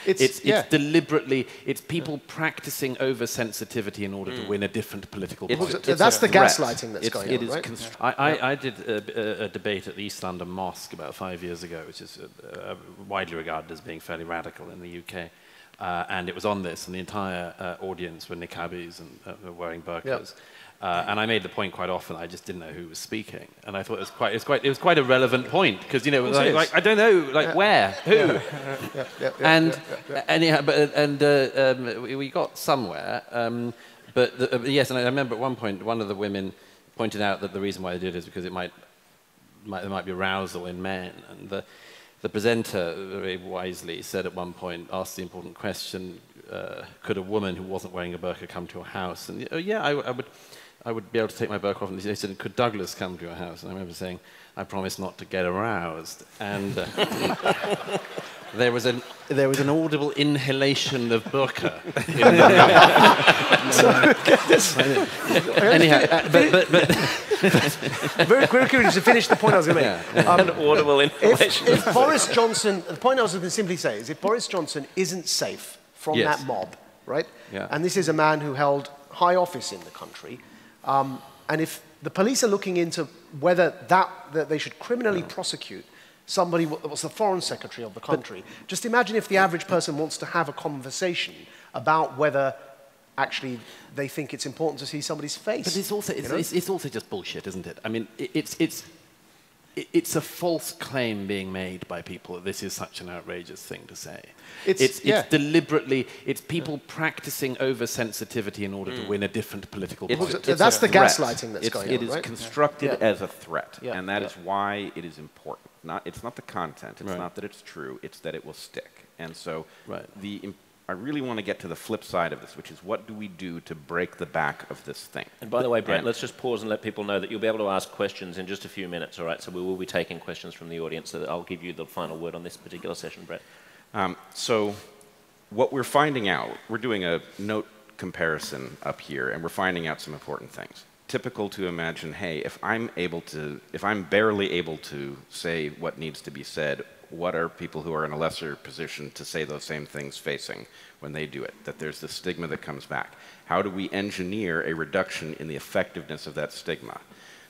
It's deliberately, it's people practicing oversensitivity in order to win a different political point. That's the gaslighting that's going on, right? I did a debate at the East London Mosque about 5 years ago, which is widely regarded as being fairly radical in the UK. And it was on this, and the entire audience were niqabis and were wearing burqas. And I made the point quite often. I just didn't know who was speaking, and I thought it was quite a relevant point because like I don't know where, who, we got somewhere. Yes, and I remember at one point one of the women pointed out that the reason why they did it is because there might be arousal in men, and the presenter very wisely said at one point, asked the important question, could a woman who wasn't wearing a burqa come to your house? And I would be able to take my burqa off. And they said, could Douglas come to your house? And I remember saying, I promise not to get aroused. And there was an audible inhalation of burqa. Anyhow, very quickly to finish the point I was going to make. An audible inhalation. If Boris Johnson, the point I was going to simply say is, if Boris Johnson isn't safe from that mob, right? Yeah. And this is a man who held high office in the country. And if the police are looking into whether that they should criminally prosecute somebody that was the foreign secretary of the country, just imagine if the average person wants to have a conversation about whether actually they think it's important to see somebody's face. But it's also just bullshit, isn't it? I mean, it's a false claim being made by people that this is such an outrageous thing to say. It's deliberately, it's people practicing oversensitivity in order to win a different political point. That's the gaslighting that's going on, It is constructed as a threat, and that is why it is important. It's not the content, it's not that it's true, it's that it will stick. And so I really want to get to the flip side of this, which is what do we do to break the back of this thing? And by the way, Brett, let's just pause and let people know that you'll be able to ask questions in just a few minutes, all right? So we will be taking questions from the audience, so that I'll give you the final word on this particular session, Brett. So what we're finding out, we're doing a note comparison up here, and we're finding out some important things. Typical to imagine, hey, if I'm barely able to say what needs to be said, what are people who are in a lesser position to say those same things facing when they do it? That there's this stigma that comes back. How do we engineer a reduction in the effectiveness of that stigma?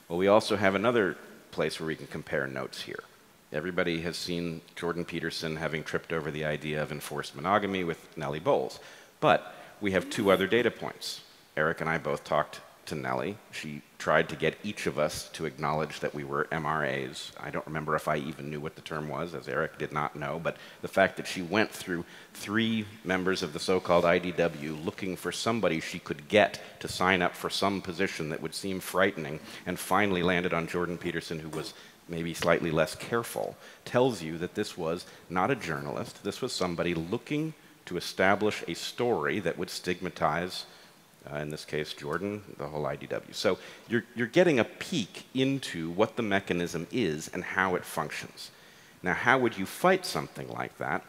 Well, we also have another place where we can compare notes here. Everybody has seen Jordan Peterson having tripped over the idea of enforced monogamy with Nellie Bowles. But we have two other data points. Eric and I both talked to Nellie. She tried to get each of us to acknowledge that we were MRAs. I don't remember if I even knew what the term was, as Eric did not know, but the fact that she went through 3 members of the so-called IDW looking for somebody she could get to sign up for some position that would seem frightening, and finally landed on Jordan Peterson, who was maybe slightly less careful, tells you that this was not a journalist. This was somebody looking to establish a story that would stigmatize in this case, Jordan, the whole IDW. So you're getting a peek into what the mechanism is and how it functions. Now, how would you fight something like that?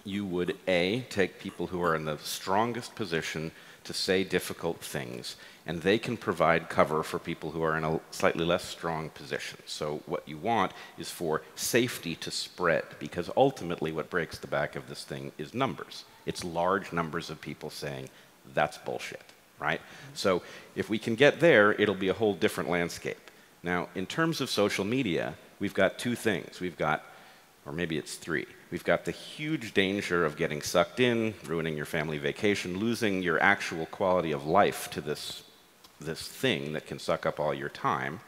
You would, A, take people who are in the strongest position to say difficult things, and they can provide cover for people who are in a slightly less strong position. So what you want is for safety to spread, because ultimately what breaks the back of this thing is numbers. It's large numbers of people saying, that's bullshit. Right? So if we can get there, it'll be a whole different landscape. Now, in terms of social media, we've got 2 things. We've got, or maybe it's 3. We've got the huge danger of getting sucked in, ruining your family vacation, losing your actual quality of life to this thing that can suck up all your time.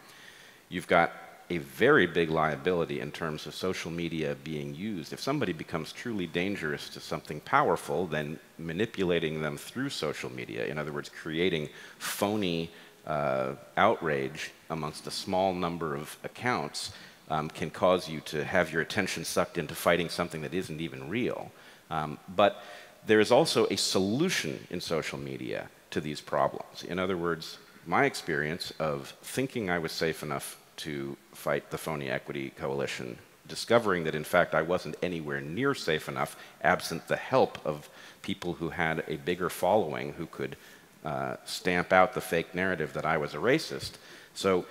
You've got a very big liability in terms of social media being used. If somebody becomes truly dangerous to something powerful, then manipulating them through social media, in other words, creating phony outrage amongst a small number of accounts, can cause you to have your attention sucked into fighting something that isn't even real. But there is also a solution in social media to these problems. In other words, my experience of thinking I was safe enough to fight the phony equity coalition, discovering that in fact I wasn't anywhere near safe enough, absent the help of people who had a bigger following who could stamp out the fake narrative that I was a racist. So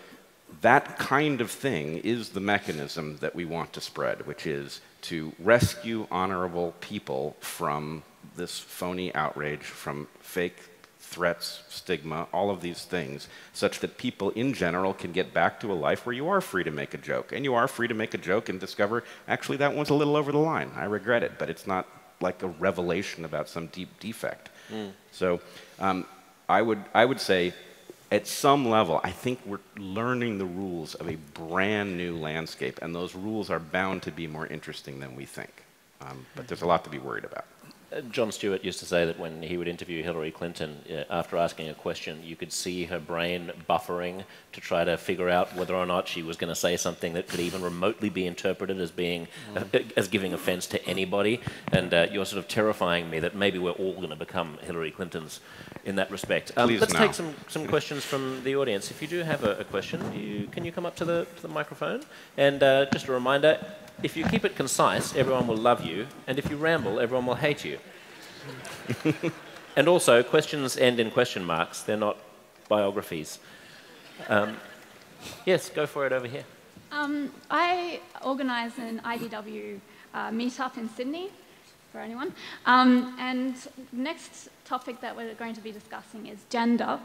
that kind of thing is the mechanism that we want to spread, which is to rescue honorable people from this phony outrage, from fake threats, stigma, all of these things, such that people in general can get back to a life where you are free to make a joke. And you are free to make a joke and discover, actually, that one's a little over the line. I regret it, but it's not like a revelation about some deep defect. So I would say, at some level, I think we're learning the rules of a brand new landscape, and those rules are bound to be more interesting than we think. But there's a lot to be worried about. Jon Stewart used to say that when he would interview Hillary Clinton, after asking a question, you could see her brain buffering to try to figure out whether or not she was going to say something that could even remotely be interpreted as being as giving offense to anybody. And you're sort of terrifying me that maybe we're all going to become Hillary Clintons in that respect. Let's take some questions from the audience. If you do have a question, can you come up to the microphone? And just a reminder, if you keep it concise, everyone will love you, and if you ramble, everyone will hate you. And also, questions end in question marks. They're not biographies. Yes, go for it over here. I organise an IDW meetup in Sydney, for anyone. And the next topic that we're going to be discussing is gender.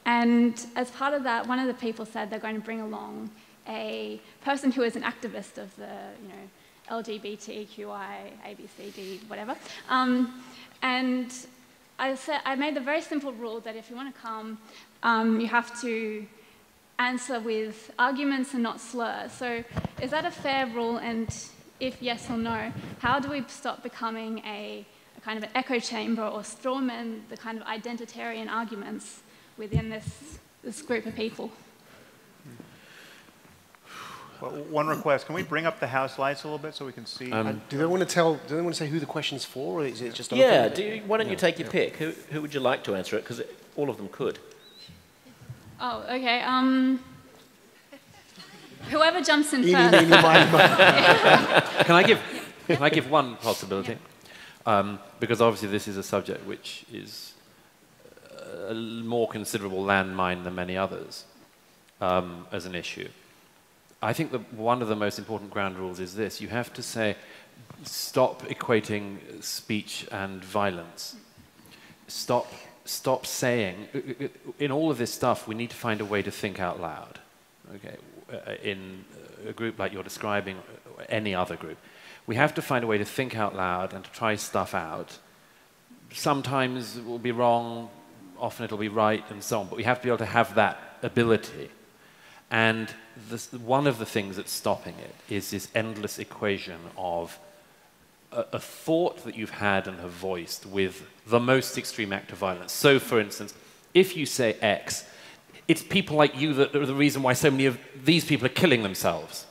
And as part of that, one of the people said they're going to bring along a person who is an activist of the, LGBTQI, ABCD, whatever. And I made the very simple rule that if you want to come, you have to answer with arguments and not slurs. So is that a fair rule? And if yes or no, how do we stop becoming a kind of an echo chamber or strawman, the kind of identitarian arguments within this group of people? Well, one request: can we bring up the house lights a little bit so we can see? Do they want to say who the question's for, or is it just? Yeah. Why don't you take your pick? Who would you like to answer it? Because all of them could. Oh, okay. Whoever jumps in first. Can I give one possibility? Because obviously this is a subject which is a more considerable landmine than many others as an issue. I think that one of the most important ground rules is this. You have to say, stop equating speech and violence. Stop saying, in all of this stuff, we need to find a way to think out loud. Okay, in a group like you're describing, or any other group, we have to find a way to think out loud and to try stuff out. Sometimes it will be wrong, often it'll be right, and so on, but we have to be able to have that ability. And one of the things that's stopping it is this endless equation of a thought that you've had and have voiced with the most extreme act of violence. So, for instance, if you say X, it's people like you that are the reason why so many of these people are killing themselves.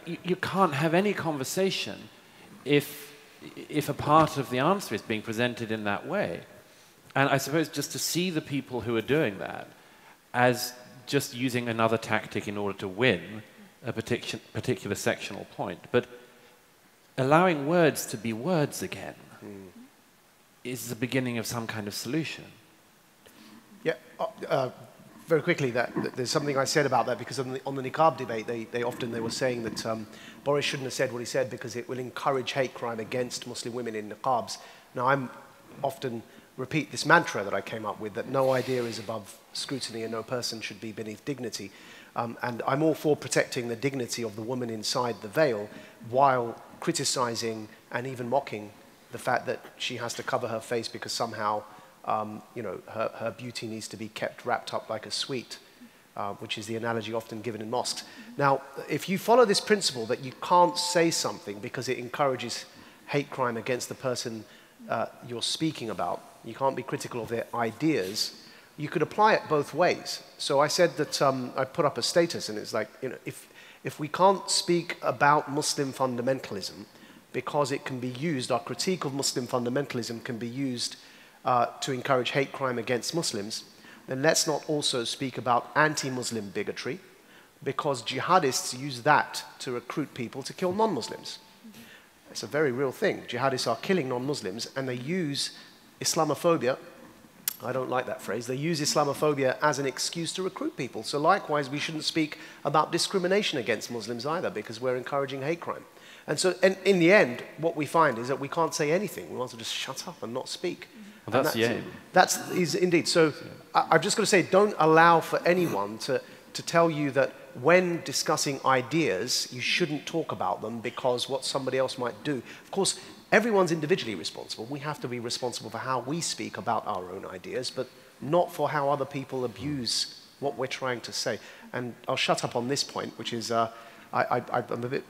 You can't have any conversation if a part of the answer is being presented in that way. And I suppose just to see the people who are doing that as just using another tactic in order to win a particular sectional point. But allowing words to be words again is the beginning of some kind of solution. Yeah, very quickly, there's something I said about that, because on the niqab debate, they were saying that Boris shouldn't have said what he said because it will encourage hate crime against Muslim women in niqabs. Now, I'm often repeat this mantra that I came up with, that no idea is above scrutiny and no person should be beneath dignity. And I'm all for protecting the dignity of the woman inside the veil while criticizing and even mocking the fact that she has to cover her face because somehow her beauty needs to be kept wrapped up like a sweet, which is the analogy often given in mosques. Now, if you follow this principle that you can't say something because it encourages hate crime against the person you're speaking about, you can't be critical of their ideas, you could apply it both ways. So I said that I put up a status, and it's like, if we can't speak about Muslim fundamentalism because it can be used, our critique of Muslim fundamentalism can be used to encourage hate crime against Muslims, then let's not also speak about anti-Muslim bigotry, because jihadists use that to recruit people to kill non-Muslims. It's a very real thing. Jihadists are killing non-Muslims, and they use Islamophobia I don't like that phrase. They use Islamophobia as an excuse to recruit people. So likewise, we shouldn't speak about discrimination against Muslims either, because we're encouraging hate crime. And so in the end, what we find is that we can't say anything. We want to just shut up and not speak. Well, that's the aim. Is indeed. So I've just got to say, don't allow for anyone to tell you that when discussing ideas, you shouldn't talk about them because what somebody else might do. Of course, everyone's individually responsible. We have to be responsible for how we speak about our own ideas, but not for how other people abuse what we're trying to say. And I'll shut up on this point, which is I'm a bit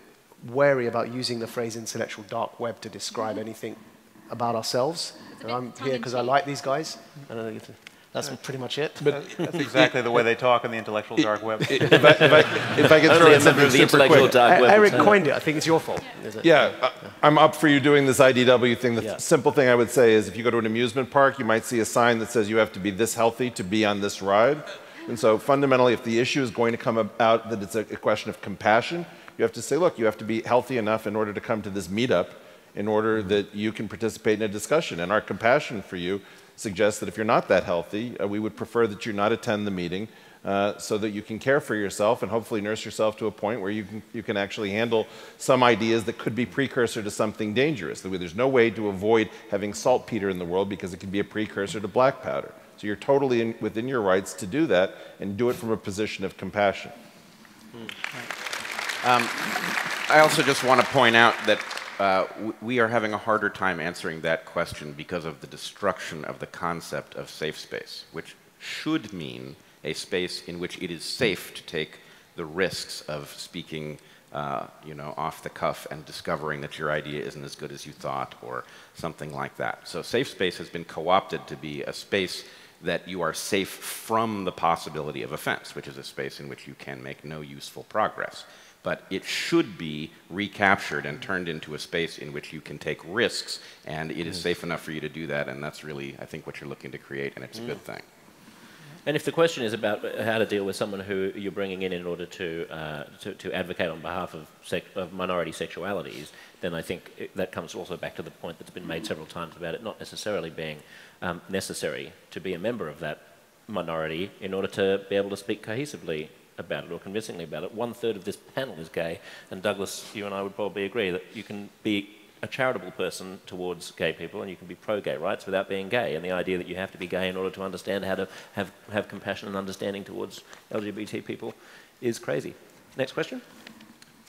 wary about using the phrase intellectual dark web to describe anything about ourselves. And I'm here because I like these guys. That's pretty much it. But that's exactly the way they talk on the intellectual dark web. If I could throw in something super quick. Eric coined it. I think it's your fault. Yeah, I'm up for you doing this IDW thing. The simple thing I would say is if you go to an amusement park, you might see a sign that says you have to be this healthy to be on this ride. And so fundamentally, if the issue is going to come out that it's a question of compassion, you have to say, look, you have to be healthy enough in order to come to this meetup in order that you can participate in a discussion. And our compassion for you suggests that if you're not that healthy, we would prefer that you not attend the meeting so that you can care for yourself and hopefully nurse yourself to a point where you can actually handle some ideas that could be precursor to something dangerous. There's no way to avoid having saltpeter in the world because it can be a precursor to black powder. So you're totally within your rights to do that and do it from a position of compassion. I also just want to point out that we are having a harder time answering that question because of the destruction of the concept of safe space, which should mean a space in which it is safe to take the risks of speaking off the cuff and discovering that your idea isn't as good as you thought or something like that. So safe space has been co-opted to be a space that you are safe from the possibility of offense, which is a space in which you can make no useful progress. But it should be recaptured and turned into a space in which you can take risks, and it is safe enough for you to do that, and that's really, I think, what you're looking to create, and it's a good thing. And if the question is about how to deal with someone who you're bringing in order to advocate on behalf of minority sexualities, then I think that comes also back to the point that's been made several times about it not necessarily being necessary to be a member of that minority in order to be able to speak cohesively about it or convincingly about it. 1/3 of this panel is gay, and Douglas, you and I would probably agree that you can be a charitable person towards gay people and you can be pro-gay rights without being gay, and the idea that you have to be gay in order to understand how to have compassion and understanding towards LGBT people is crazy. Next question?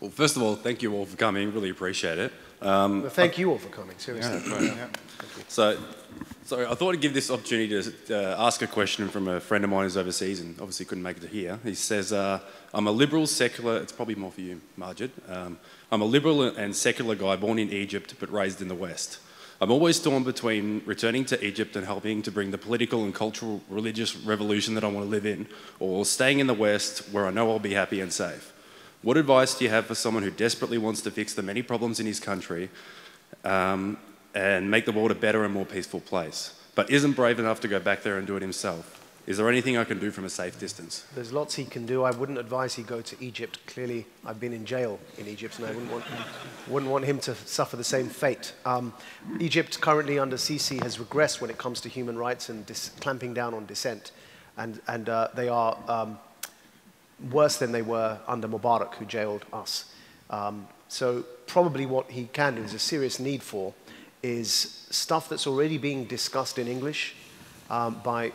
Well, first of all, thank you all for coming, really appreciate it. Well, thank you all for coming, seriously. Yeah. So I thought I'd give this opportunity to ask a question from a friend of mine who's overseas and obviously couldn't make it to here. He says, I'm a liberal secular, it's probably more for you, Maajid. I'm a liberal and secular guy born in Egypt but raised in the West. I'm always torn between returning to Egypt and helping to bring the political and cultural religious revolution that I want to live in, or staying in the West where I know I'll be happy and safe. What advice do you have for someone who desperately wants to fix the many problems in his country and make the world a better and more peaceful place, but isn't brave enough to go back there and do it himself? Is there anything I can do from a safe distance? There's lots he can do. I wouldn't advise he go to Egypt. Clearly, I've been in jail in Egypt, and I wouldn't want him to suffer the same fate. Egypt, currently under Sisi, has regressed when it comes to human rights and clamping down on dissent. And they are worse than they were under Mubarak, who jailed us. So probably what he can do is a serious need for is stuff that's already being discussed in English by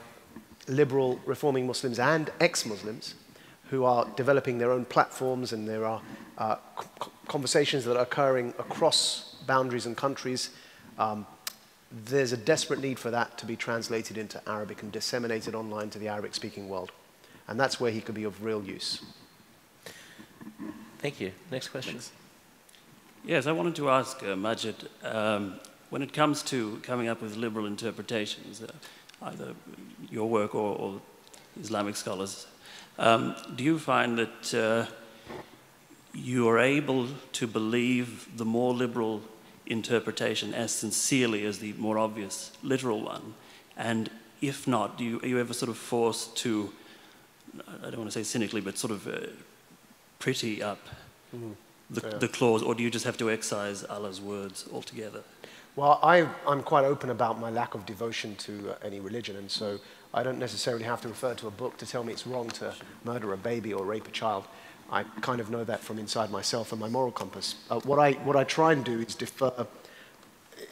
liberal reforming Muslims and ex-Muslims who are developing their own platforms, and there are conversations that are occurring across boundaries and countries. There's a desperate need for that to be translated into Arabic and disseminated online to the Arabic-speaking world. And that's where he could be of real use. Thank you. Next question. Yes, I wanted to ask Maajid, when it comes to coming up with liberal interpretations, either your work or Islamic scholars, do you find that you are able to believe the more liberal interpretation as sincerely as the more obvious literal one? And if not, are you ever sort of forced to, I don't want to say cynically, but sort of pretty up the clause, or do you just have to excise Allah's words altogether? Well, I'm quite open about my lack of devotion to any religion, and so I don't necessarily have to refer to a book to tell me it's wrong to murder a baby or rape a child. I kind of know that from inside myself and my moral compass. What I try and do is defer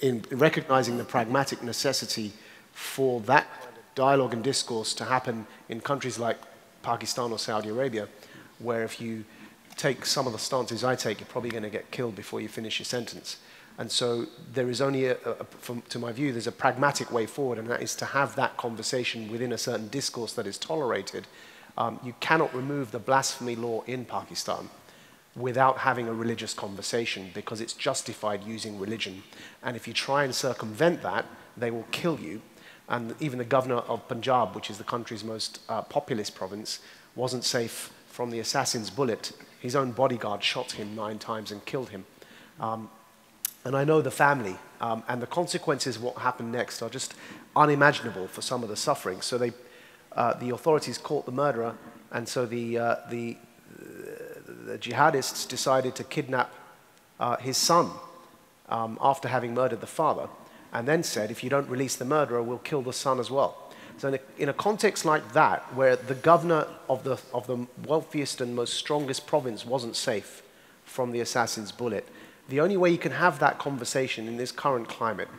in recognizing the pragmatic necessity for that kind of dialogue and discourse to happen in countries like Pakistan or Saudi Arabia, where if you take some of the stances I take, you're probably going to get killed before you finish your sentence. And so there is only, to my view, there's a pragmatic way forward, and that is to have that conversation within a certain discourse that is tolerated. You cannot remove the blasphemy law in Pakistan without having a religious conversation because it's justified using religion. And if you try and circumvent that, they will kill you. And even the governor of Punjab, which is the country's most populous province, wasn't safe from the assassin's bullet. His own bodyguard shot him 9 times and killed him. And I know the family, and the consequences of what happened next are just unimaginable for some of the suffering. So the authorities caught the murderer, and so the jihadists decided to kidnap his son after having murdered the father, and then said, if you don't release the murderer, we'll kill the son as well. So in a context like that, where the governor of the wealthiest and most strongest province wasn't safe from the assassin's bullet, the only way you can have that conversation in this current climate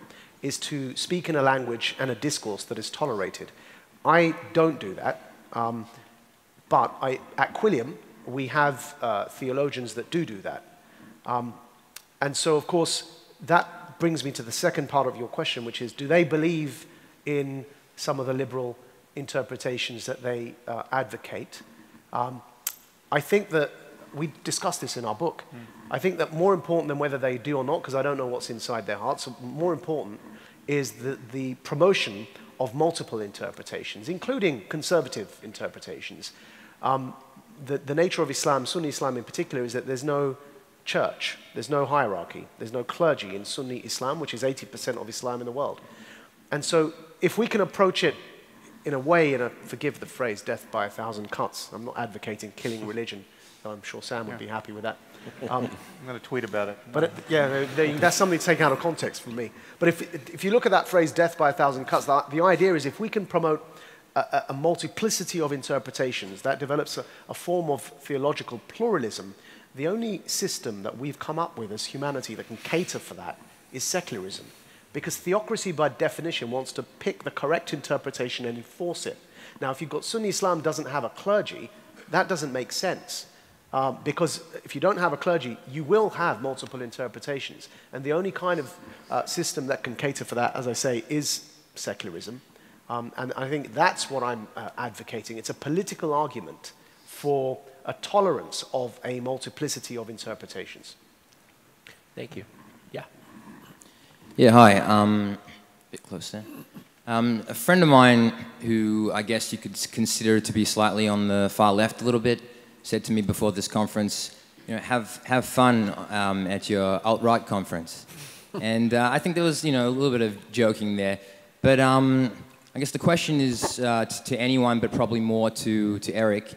is to speak in a language and a discourse that is tolerated. I don't do that, but at Quilliam, we have theologians that do that. And so, of course, that brings me to the second part of your question, which is, do they believe in some of the liberal interpretations that they advocate? I think that we discussed this in our book. I think that more important than whether they do or not, because I don't know what's inside their hearts, more important is the promotion of multiple interpretations, including conservative interpretations. The nature of Islam, Sunni Islam in particular, is that there's no church, there's no hierarchy, there's no clergy in Sunni Islam, which is 80% of Islam in the world. And so if we can approach it in a way, forgive the phrase, death by 1,000 cuts, I'm not advocating killing religion, though I'm sure Sam would be happy with that. I'm going to tweet about it. But that's something to take out of context from me. But if you look at that phrase, death by 1,000 cuts, the idea is if we can promote a multiplicity of interpretations, that develops a form of theological pluralism. The only system that we've come up with as humanity that can cater for that is secularism. Because theocracy, by definition, wants to pick the correct interpretation and enforce it. Now, if you've got Sunni Islam doesn't have a clergy, that doesn't make sense. Because if you don't have a clergy, you will have multiple interpretations. And the only kind of system that can cater for that, as I say, is secularism. And I think that's what I'm advocating. It's a political argument for a tolerance of a multiplicity of interpretations. Thank you. Yeah. Yeah, hi. A bit closer. A friend of mine who I guess you could consider to be slightly on the far left a little bit said to me before this conference, you know, have fun at your alt-right conference. And I think there was, you know, a little bit of joking there. But I guess the question is to anyone, but probably more to Eric.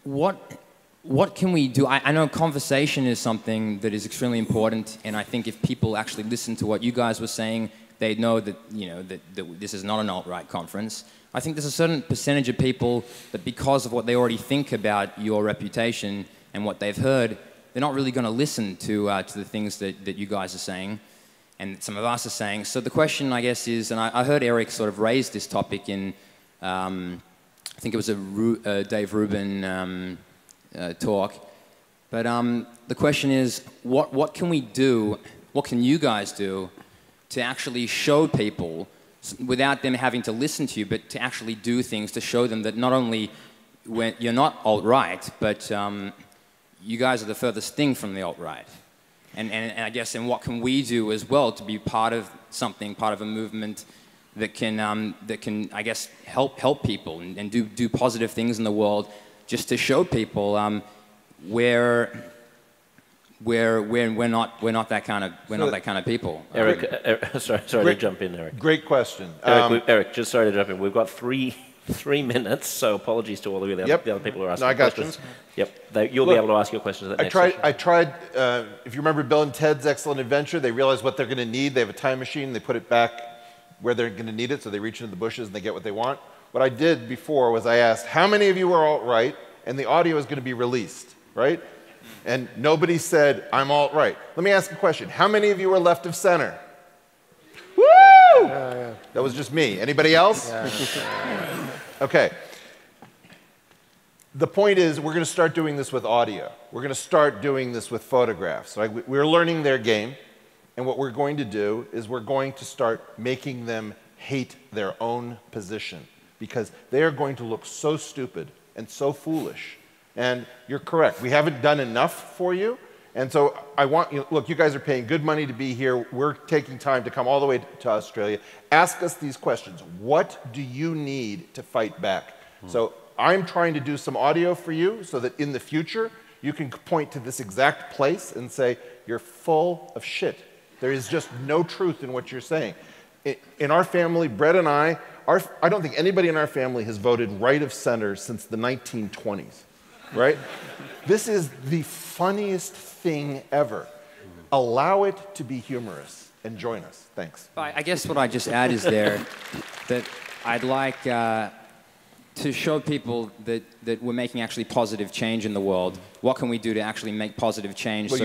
What can we do? I know conversation is something that is extremely important, and I think if people actually listen to what you guys were saying, they'd know that, you know, that this is not an alt-right conference. I think there's a certain percentage of people that because of what they already think about your reputation and what they've heard, they're not really going to listen to the things that you guys are saying and some of us are saying. So the question, I guess, is, and I heard Eric sort of raise this topic in, I think it was a Dave Rubin talk, but the question is, what can we do, what can you guys do to actually show people, without them having to listen to you, but to actually do things to show them that not only when you're not alt-right, but you guys are the furthest thing from the alt-right. And I guess, and what can we do as well to be part of something, part of a movement that can, I guess, help people and do positive things in the world, just to show people where we're not that kind of people. Eric, sorry to jump in, Eric. Great question. Eric, just sorry to jump in. We've got three 3 minutes, so apologies to all of you, the other people who are asking I got questions. you. Yep, you'll be able to ask your questions at the next session. I tried, if you remember Bill and Ted's Excellent Adventure, they realize what they're going to need. They have a time machine. They put it back where they're going to need it, so they reach into the bushes and they get what they want. What I did before was I asked, how many of you are alt-right? And the audio is going to be released, right? And nobody said, I'm alt-right. Let me ask a question. How many of you are left of center? Woo! That was just me. Anybody else? Okay. The point is, we're going to start doing this with audio. We're going to start doing this with photographs. So we're learning their game. And what we're going to do is we're going to start making them hate their own position, because they are going to look so stupid and so foolish. And you're correct. We haven't done enough for you. And so I want you, look, you guys are paying good money to be here. We're taking time to come all the way to Australia. Ask us these questions. What do you need to fight back? So I'm trying to do some audio for you so that in the future, you can point to this exact place and say, you're full of shit. There is just no truth in what you're saying. In our family, Bret and I don't think anybody in our family has voted right of center since the 1920s, right? This is the funniest thing ever. Allow it to be humorous and join us. Thanks. I guess what I just add is there that I'd like to show people that we're making actually positive change in the world. What can we do to actually make positive change? Well, so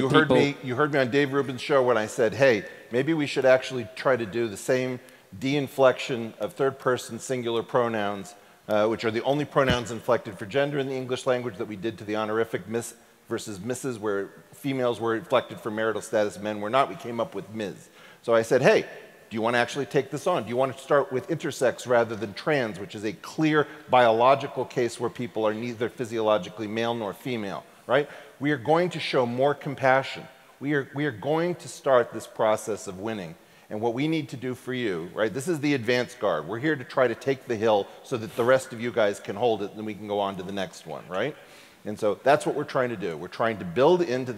you heard me on Dave Rubin's show when I said, hey, maybe we should actually try to do the same de-inflection of third-person singular pronouns, which are the only pronouns inflected for gender in the English language, that we did to the honorific Miss versus Mrs., where females were inflected for marital status, men were not. We came up with Ms. So I said, hey, do you want to actually take this on? Do you want to start with intersex rather than trans, which is a clear biological case where people are neither physiologically male nor female, right? We are going to show more compassion. We are going to start this process of winning. And what we need to do for you, right, this is the advance guard. We're here to try to take the hill so that the rest of you guys can hold it, and then we can go on to the next one, right? And so that's what we're trying to do. We're trying to build into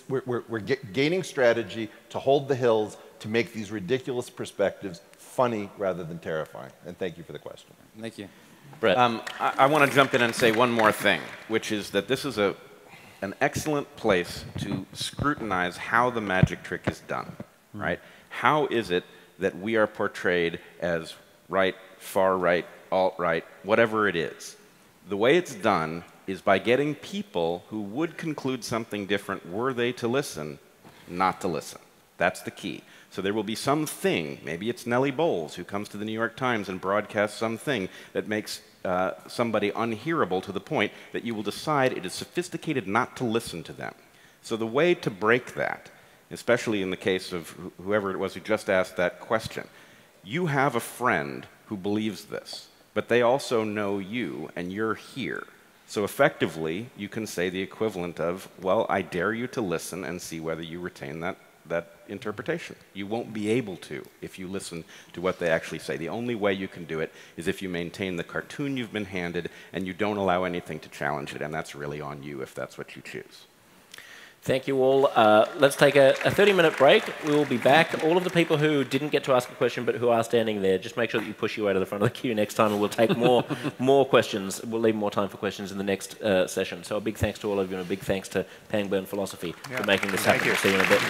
we're gaining strategy to hold the hills, to make these ridiculous perspectives funny rather than terrifying. And thank you for the question. Thank you. Bret. I want to jump in and say one more thing, which is that this is an excellent place to scrutinize how the magic trick is done, right? How is it that we are portrayed as right, far right, alt-right, whatever it is? The way it's done is by getting people who would conclude something different were they to listen, not to listen. That's the key. So there will be something, maybe it's Nellie Bowles who comes to the New York Times and broadcasts something that makes somebody unhearable to the point that you will decide it is sophisticated not to listen to them. So the way to break that, especially in the case of whoever it was who just asked that question, you have a friend who believes this, but they also know you and you're here. So effectively, you can say the equivalent of, well, I dare you to listen and see whether you retain that interpretation. You won't be able to if you listen to what they actually say. The only way you can do it is if you maintain the cartoon you've been handed and you don't allow anything to challenge it, and that's really on you if that's what you choose. Thank you all. Let's take a 30-minute break. We will be back. All of the people who didn't get to ask a question but who are standing there, just make sure that you push your way to the front of the queue next time, and we'll take more questions. We'll leave more time for questions in the next session. So a big thanks to all of you, and a big thanks to Pangburn Philosophy for making this happen. Thank you. See you in a bit.